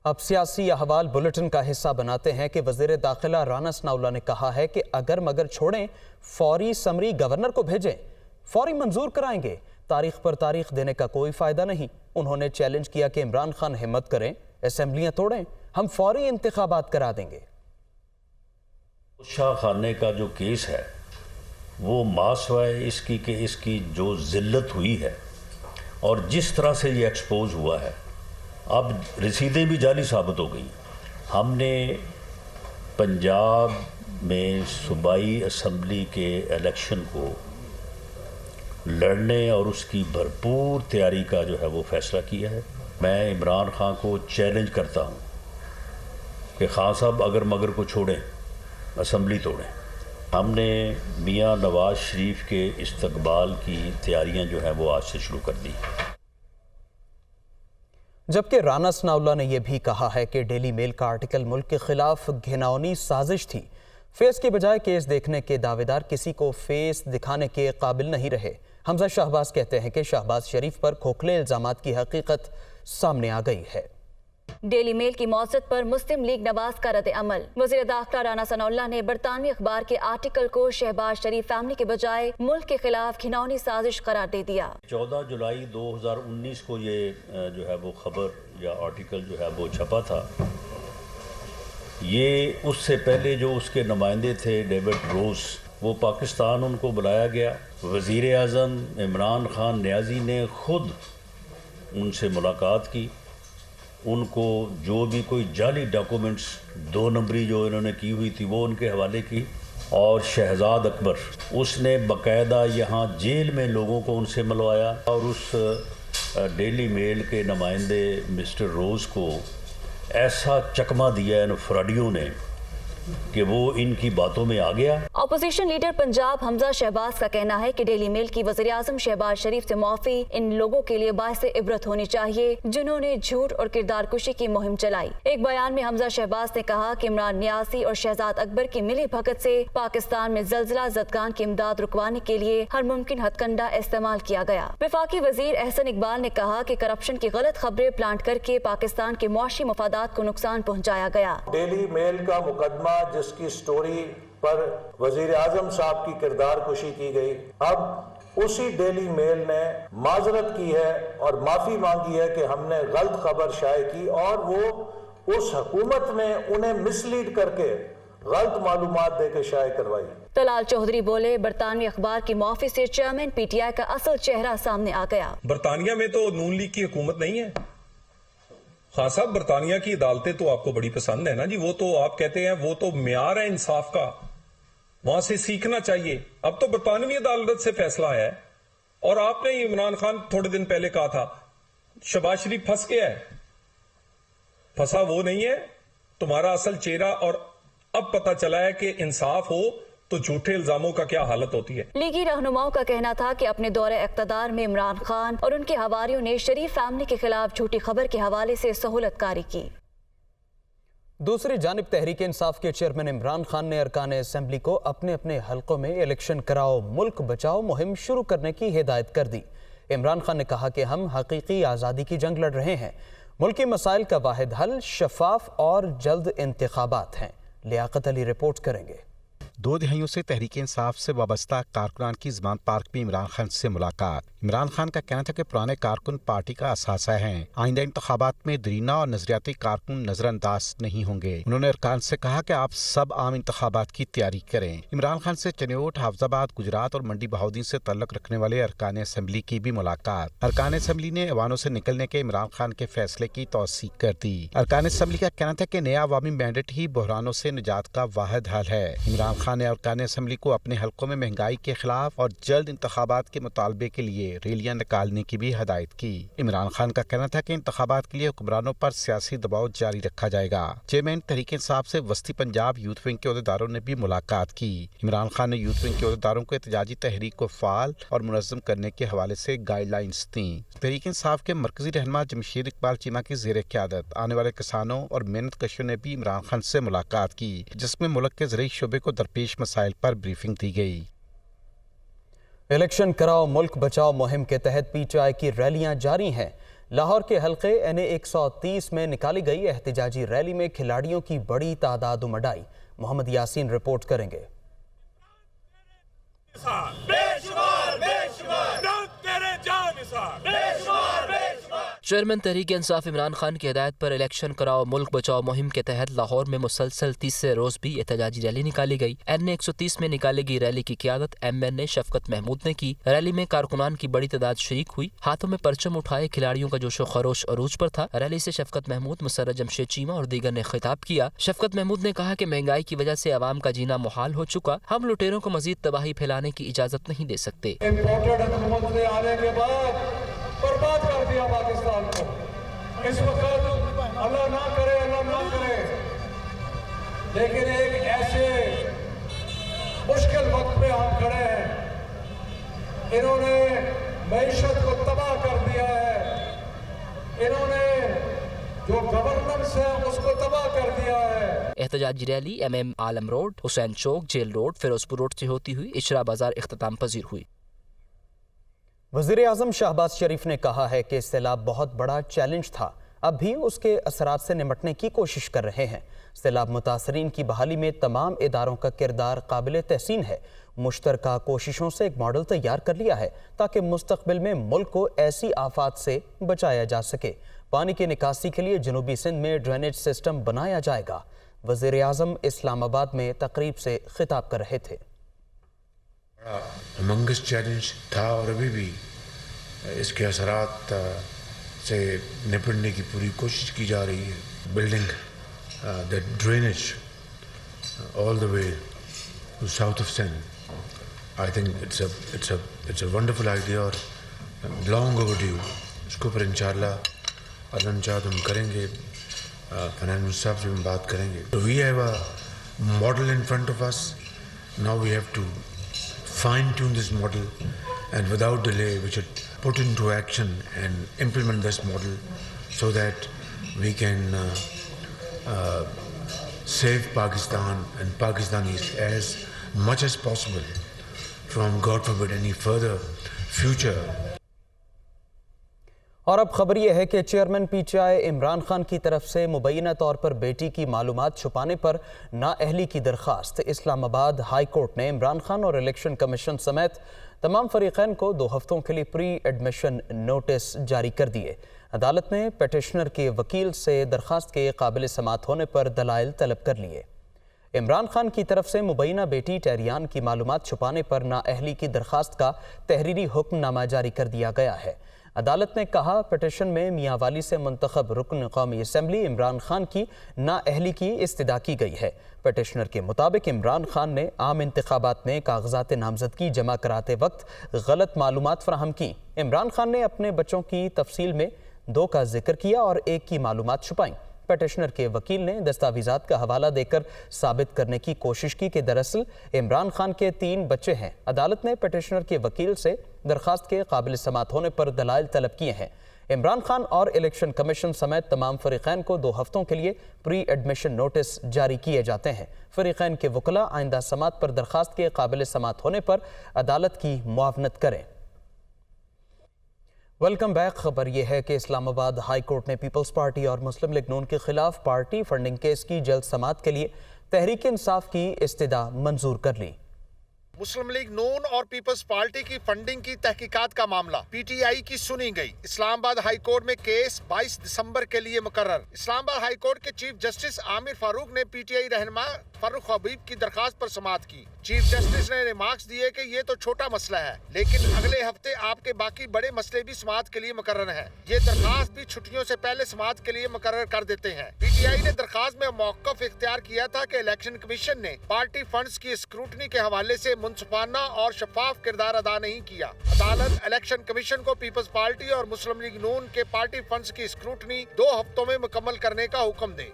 اب سیاسی احوال بلیٹن کا حصہ بناتے ہیں کہ وزیر داخلہ رانا ثناءاللہ نے کہا ہے کہ اگر مگر چھوڑیں فوری سمری گورنر کو بھیجیں، فوری منظور کرائیں گے۔ تاریخ پر تاریخ دینے کا کوئی فائدہ نہیں۔ انہوں نے چیلنج کیا کہ عمران خان ہمت کریں، اسمبلیاں توڑیں، ہم فوری انتخابات کرا دیں گے۔ شاہ خانے کا جو کیس ہے وہ ماسوا ہے اس کی کہ اس کی جو ذلت ہوئی ہے اور جس طرح سے یہ ایکسپوز ہوا ہے، اب رسیدیں بھی جعلی ثابت ہو گئی۔ ہم نے پنجاب میں صوبائی اسمبلی کے الیکشن کو لڑنے اور اس کی بھرپور تیاری کا جو ہے وہ فیصلہ کیا ہے۔ میں عمران خان کو چیلنج کرتا ہوں کہ خان صاحب اگر مگر کو چھوڑیں، اسمبلی توڑیں۔ ہم نے میاں نواز شریف کے استقبال کی تیاریاں جو ہیں وہ آج سے شروع کر دی۔ جبکہ رانا ثناءاللہ نے یہ بھی کہا ہے کہ ڈیلی میل کا آرٹیکل ملک کے خلاف گھناؤنی سازش تھی۔ فیس کے بجائے کیس دیکھنے کے دعوے دار کسی کو فیس دکھانے کے قابل نہیں رہے۔ حمزہ شہباز کہتے ہیں کہ شہباز شریف پر کھوکھلے الزامات کی حقیقت سامنے آ گئی ہے۔ ڈیلی میل کی موثت پر مسلم لیگ نواز کا رد عمل۔ وزیر داخلہ رانا ثناءاللہ نے برطانوی اخبار کے آرٹیکل کو شہباز شریف فیملی کے بجائے ملک کے خلاف گھناؤنی سازش قرار دے دیا۔ 14 جولائی 2019 کو یہ جو ہے وہ خبر یا آرٹیکل جو ہے وہ چھپا تھا۔ یہ اس سے پہلے جو اس کے نمائندے تھے ڈیوڈ روز، وہ پاکستان ان کو بلایا گیا۔ وزیر اعظم عمران خان نیازی نے خود ان سے ملاقات کی، ان کو جو بھی کوئی جعلی ڈاکومنٹس 2 نمبری جو انہوں نے کی ہوئی تھی وہ ان کے حوالے کی، اور شہزاد اکبر اس نے باقاعدہ یہاں جیل میں لوگوں کو ان سے ملوایا، اور اس ڈیلی میل کے نمائندے مسٹر روز کو ایسا چکمہ دیا ان فراڈیوں نے کہ وہ ان کی باتوں میں آ گیا۔ اپوزیشن لیڈر پنجاب حمزہ شہباز کا کہنا ہے کہ ڈیلی میل کی وزیر اعظم شہباز شریف سے معافی ان لوگوں کے لیے باعث عبرت ہونی چاہیے جنہوں نے جھوٹ اور کردار کشی کی مہم چلائی۔ ایک بیان میں حمزہ شہباز نے کہا کہ عمران نیازی اور شہزاد اکبر کی ملی بھگت سے پاکستان میں زلزلہ زدگان کی امداد رکوانے کے لیے ہر ممکن ہتھ کنڈا استعمال کیا گیا۔ وفاقی وزیر احسن اقبال نے کہا کہ کرپشن کی غلط خبریں پلانٹ کر کے پاکستان کے معاشی مفادات کو نقصان پہنچایا گیا۔ ڈیلی میل کا مقدمہ جس کی سٹوری پر وزیر اعظم صاحب کی کردار کشی کی گئی، اب اسی ڈیلی میل نے معذرت کی ہے اور معافی مانگی ہے کہ ہم نے غلط خبر شائع کی اور وہ اس حکومت نے انہیں مس لیڈ کر کے غلط معلومات دے کے شائع کروائی۔ طلال چودھری بولے، برطانوی اخبار کی معافی سے چیئرمین پی ٹی آئی کا اصل چہرہ سامنے آ گیا۔ برطانیہ میں تو نون لیگ کی حکومت نہیں ہے۔ خان صاحب، برطانیہ کی عدالتیں تو آپ کو بڑی پسند ہے نا جی، وہ تو آپ کہتے ہیں وہ تو معیار ہے انصاف کا، وہاں سے سیکھنا چاہیے۔ اب تو برطانوی عدالت سے فیصلہ آیا ہے، اور آپ نے عمران خان تھوڑے دن پہلے کہا تھا شہباز شریف پھنس گیا ہے۔ پھنسا وہ نہیں ہے، تمہارا اصل چہرہ، اور اب پتہ چلا ہے کہ انصاف ہو تو جھوٹے الزاموں کا کیا حالت ہوتی ہے۔ لیگی رہنماؤں کا کہنا تھا کہ اپنے دور اقتدار میں عمران خان اور ان کے حواریوں نے شریف فیملی کے خلاف جھوٹی خبر کے حوالے سے سہولت کاری کی۔ دوسری جانب تحریک انصاف کے چیئرمین عمران خان نے ارکان اسمبلی کو اپنے اپنے حلقوں میں الیکشن کراؤ ملک بچاؤ مہم شروع کرنے کی ہدایت کر دی۔ عمران خان نے کہا کہ ہم حقیقی آزادی کی جنگ لڑ رہے ہیں، ملکی مسائل کا واحد حل شفاف اور جلد انتخابات ہیں۔ لیاقت علی رپورٹ کریں گے۔ 2 دہائیوں سے تحریک انصاف سے وابستہ کارکنان کی زمان پارک میں عمران خان سے ملاقات۔ عمران خان کا کہنا تھا کہ پرانے کارکن پارٹی کا اثاثہ ہیں، آئندہ انتخابات میں درینہ اور نظریاتی کارکن نظر انداز نہیں ہوں گے۔ انہوں نے ارکان سے کہا کہ آپ سب عام انتخابات کی تیاری کریں۔ عمران خان سے چنیوٹ، حافظ آباد، گجرات اور منڈی بہاؤدین سے تعلق رکھنے والے ارکان اسمبلی کی بھی ملاقات۔ ارکان اسمبلی نے ایوانوں سے نکلنے کے عمران خان کے فیصلے کی توثیق کر دی۔ ارکان اسمبلی کا کہنا تھا کہ نیا عوامی مینڈیٹ ہی بحرانوں سے نجات کا واحد حل ہے۔ عمران خان نے ارکان اسمبلی کو اپنے حلقوں میں مہنگائی کے خلاف اور جلد انتخابات کے مطالبے کے لیے ریلیاں نکالنے کی بھی ہدایت کی۔ عمران خان کا کہنا تھا کہ انتخابات کے لیے حکمرانوں پر سیاسی دباؤ جاری رکھا جائے گا۔ چیئرمین تحریک انصاف سے وسطی پنجاب یوتھ ونگ کے عہدیداروں نے بھی ملاقات کی۔ عمران خان نے یوتھ ونگ کے عہدیداروں کو احتجاجی تحریک کو فعال اور منظم کرنے کے حوالے سے گائیڈ لائنز دیں۔ تحریک انصاف کے مرکزی رہنما جمشید اقبال چیمہ کی زیر قیادت آنے والے کسانوں اور محنت کشوں نے بھی عمران خان سے ملاقات کی، جس میں ملک کے زرعی شعبے کو درپیش مسائل پر بریفنگ دی گئی۔ الیکشن کراؤ ملک بچاؤ مہم کے تحت پی ٹی آئی کی ریلیاں جاری ہیں۔ لاہور کے حلقے NA130 میں نکالی گئی احتجاجی ریلی میں کھلاڑیوں کی بڑی تعداد امڈ آئی۔ محمد یاسین رپورٹ کریں گے۔ چیئرمین تحریک انصاف عمران خان کی ہدایت پر الیکشن کراؤ ملک بچاؤ مہم کے تحت لاہور میں مسلسل تیسرے روز بھی احتجاجی ریلی نکالی گئی۔ NA130 میں نکالی گئی ریلی کی قیادت MNA شفقت محمود نے کی۔ ریلی میں کارکنان کی بڑی تعداد شریک ہوئی۔ ہاتھوں میں پرچم اٹھائے کھلاڑیوں کا جوش و خروش عروج پر تھا۔ ریلی سے شفقت محمود، مسرت جمشید چیمہ اور دیگر نے خطاب کیا۔ شفقت محمود نے کہا کہ مہنگائی کی وجہ سے عوام کا جینا محال ہو چکا، ہم لٹیروں کو مزید تباہی پھیلانے کی اجازت نہیں دے سکتے۔ حکومت نے آنے کے بعد برباد کر دیا پاکستان کو۔ اس وقت اللہ نہ کرے لیکن ایک ایسے مشکل وقت پہ ہم کھڑے ہیں۔ انہوں نے معیشت کو تباہ کر دیا ہے، انہوں نے جو گورننس ہے اس کو تباہ کر دیا ہے۔ احتجاجی ریلی MM عالم روڈ، حسین چوک، جیل روڈ، فیروزپور روڈ سے ہوتی ہوئی اشرا بازار اختتام پذیر ہوئی۔ وزیر اعظم شہباز شریف نے کہا ہے کہ سیلاب بہت بڑا چیلنج تھا، اب بھی اس کے اثرات سے نمٹنے کی کوشش کر رہے ہیں۔ سیلاب متاثرین کی بحالی میں تمام اداروں کا کردار قابل تحسین ہے۔ مشترکہ کوششوں سے ایک ماڈل تیار کر لیا ہے تاکہ مستقبل میں ملک کو ایسی آفات سے بچایا جا سکے۔ پانی کی نکاسی کے لیے جنوبی سندھ میں ڈرینیج سسٹم بنایا جائے گا۔ وزیر اعظم اسلام آباد میں تقریب سے خطاب کر رہے تھے۔ ہیومنگس چیلنج تھا اور ابھی بھی اس کے اثرات سے نپٹنے کی پوری کوشش کی جا رہی ہے۔ Building that drainage all the way to south of Sindh, I think it's a wonderful idea اور لانگ اوور ڈیو۔ اس کے اوپر انشاءاللہ اللہ چاہ تو ہم کریں گے، فنان منسٹر صاحب سے ہم بات کریں گے۔ We have a model in front of us, now we have to fine tune this model and without delay we should put into action and implement this model so that we can save Pakistan and Pakistanis as much as possible from, God forbid, any further future. اور اب خبر یہ ہے کہ chairman PTI Imran Khan کی طرف سے مبینہ طور پر بیٹی کی معلومات چھپانے پر نااہلی کی درخواست۔ اسلام آباد ہائی کورٹ نے عمران خان اور الیکشن کمیشن سمیت تمام فریقین کو 2 ہفتوں کے لیے پری ایڈمیشن نوٹس جاری کر دیے۔ عدالت نے پیٹیشنر کے وکیل سے درخواست کے قابل سماعت ہونے پر دلائل طلب کر لیے۔ عمران خان کی طرف سے مبینہ بیٹی ٹیریان کی معلومات چھپانے پر نااہلی کی درخواست کا تحریری حکم نامہ جاری کر دیا گیا ہے۔ عدالت نے کہا پیٹیشن میں میاں والی سے منتخب رکن قومی اسمبلی عمران خان کی نااہلی کی استدعا کی گئی ہے۔ پیٹیشنر کے مطابق عمران خان نے عام انتخابات میں کاغذات نامزدگی جمع کراتے وقت غلط معلومات فراہم کی۔ عمران خان نے اپنے بچوں کی تفصیل میں 2 کا ذکر کیا اور 1 کی معلومات چھپائیں۔ پیٹیشنر کے وکیل نے دستاویزات کا حوالہ دے کر ثابت کرنے کی کوشش کی کہ دراصل عمران خان کے 3 بچے ہیں۔ عدالت نے پیٹیشنر کے وکیل سے درخواست کے قابل سماعت ہونے پر دلائل طلب کیے ہیں۔ عمران خان اور الیکشن کمیشن سمیت تمام فریقین کو 2 ہفتوں کے لیے پری ایڈمیشن نوٹس جاری کیے جاتے ہیں۔ فریقین کے وکلاء آئندہ سماعت پر درخواست کے قابل سماعت ہونے پر عدالت کی معاونت کریں۔ Welcome back. خبر یہ ہے کہ اسلام آباد ہائی کورٹ نے پیپلز پارٹی اور مسلم لیگ نون کے خلاف پارٹی فنڈنگ کیس کی جلد سماعت کے لیے تحریک انصاف کی استدعا منظور کر لی۔ مسلم لیگ نون اور پیپلز پارٹی کی فنڈنگ کی تحقیقات کا معاملہ PTI کی سنی گئی۔ اسلام آباد ہائی کورٹ میں کیس 22 دسمبر کے لیے مقرر۔ اسلام آباد ہائی کورٹ کے چیف جسٹس عامر فاروق نے PTI رہنما فاروق حبیب کی درخواست پر سماعت کی۔ چیف جسٹس نے ریمارکس دیے کہ یہ تو چھوٹا مسئلہ ہے لیکن اگلے ہفتے آپ کے باقی بڑے مسئلے بھی سماعت کے لیے مقرر ہیں، یہ درخواست بھی چھٹیوں سے پہلے سماعت کے لیے مقرر کر دیتے ہیں۔ PTI نے درخواست میں موقف اختیار کیا تھا کہ الیکشن کمیشن نے پارٹی فنڈز کی اسکروٹنی کے حوالے سے منصفانہ اور شفاف کردار ادا نہیں کیا۔ عدالت الیکشن کمیشن کو پیپلز پارٹی اور مسلم لیگ نون کے پارٹی فنڈز کی اسکروٹنی 2 ہفتوں میں مکمل کرنے کا حکم دے۔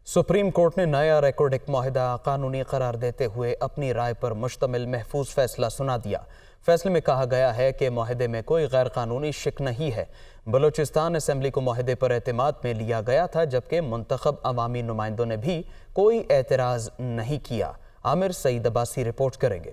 سپریم کورٹ نے نیا ریکارڈک معاہدہ قانونی قرار دیتے ہوئے اپنی رائے پر مشتمل محفوظ فیصلہ سنا دیا۔ فیصلے میں کہا گیا ہے کہ معاہدے میں کوئی غیر قانونی شک نہیں ہے۔ بلوچستان اسمبلی کو معاہدے پر اعتماد میں لیا گیا تھا جبکہ منتخب عوامی نمائندوں نے بھی کوئی اعتراض نہیں کیا۔ عامر سعید عباسی رپورٹ کریں گے۔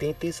$33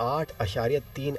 $8.3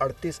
$38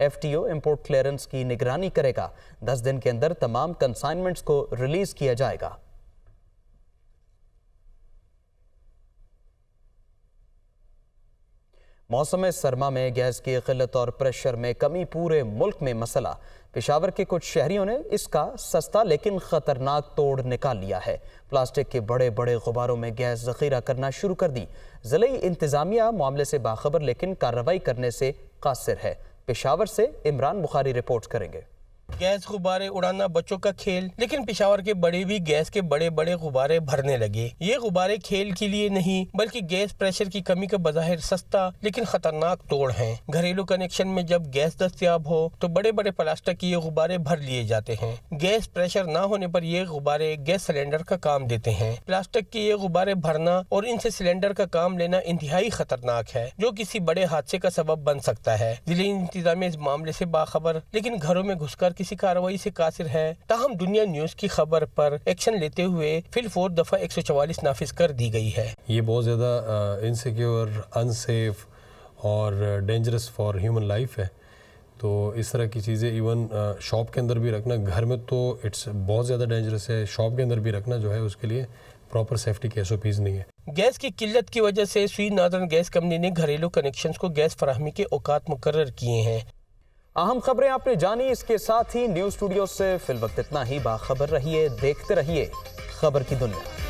FTO امپورٹ کلیئرنس کی نگرانی کرے گا. 10 دن کے اندر تمام کنسائنمنٹس کو ریلیز کیا جائے گا. موسم سرما میں گیس کی قلت اور پریشر میں کمی پورے ملک میں مسئلہ. پشاور کے کچھ شہریوں نے اس کا سستا لیکن خطرناک توڑ نکال لیا ہے. پلاسٹک کے بڑے بڑے غباروں میں گیس ذخیرہ کرنا شروع کر دی. ضلعی انتظامیہ معاملے سے باخبر لیکن کارروائی کرنے سے قاصر ہے. پشاور سے عمران بخاری رپورٹ کریں گے. گیس غبارے اڑانا بچوں کا کھیل، لیکن پشاور کے بڑے بھی گیس کے بڑے بڑے غبارے بھرنے لگے. یہ غبارے کھیل کے لیے نہیں بلکہ گیس پریشر کی کمی کا بظاہر سستا لیکن خطرناک توڑ ہیں. گھریلو کنیکشن میں جب گیس دستیاب ہو تو بڑے بڑے پلاسٹک کے یہ غبارے بھر لیے جاتے ہیں. گیس پریشر نہ ہونے پر یہ غبارے گیس سلنڈر کا کام دیتے ہیں. پلاسٹک کے یہ غبارے بھرنا اور ان سے سلنڈر کا کام لینا انتہائی خطرناک ہے جو کسی بڑے حادثے کا سبب بن سکتا ہے. ضلعی انتظامیہ اس معاملے سے باخبر لیکن گھروں میں گھس کر کسی کارروائی سے قاصر ہے. تاہم دنیا نیوز کی خبر پر ایکشن لیتے ہوئے فی الفور دفعہ 144 نافذ کر دی گئی ہے. یہ بہت زیادہ انسیکیور، انسیف اور ڈینجرس فار ہیومن لائف ہے. تو اس طرح کی چیزیں ایون شاپ کے اندر بھی رکھنا، گھر میں تو اٹس بہت زیادہ ڈینجرس ہے. شاپ کے اندر بھی رکھنا جو ہے اس کے لیے پراپر سیفٹی کے SOPs نہیں ہے. گیس کی قلت کی وجہ سے سوئی نادرن گیس کمپنی نے گھریلو کنیکشنز کو گیس فراہمی کے اوقات مقرر کیے ہیں. اہم خبریں آپ نے جانی. اس کے ساتھ ہی نیوز اسٹوڈیو سے فی الوقت اتنا ہی. باخبر رہیے، دیکھتے رہیے خبر کی دنیا.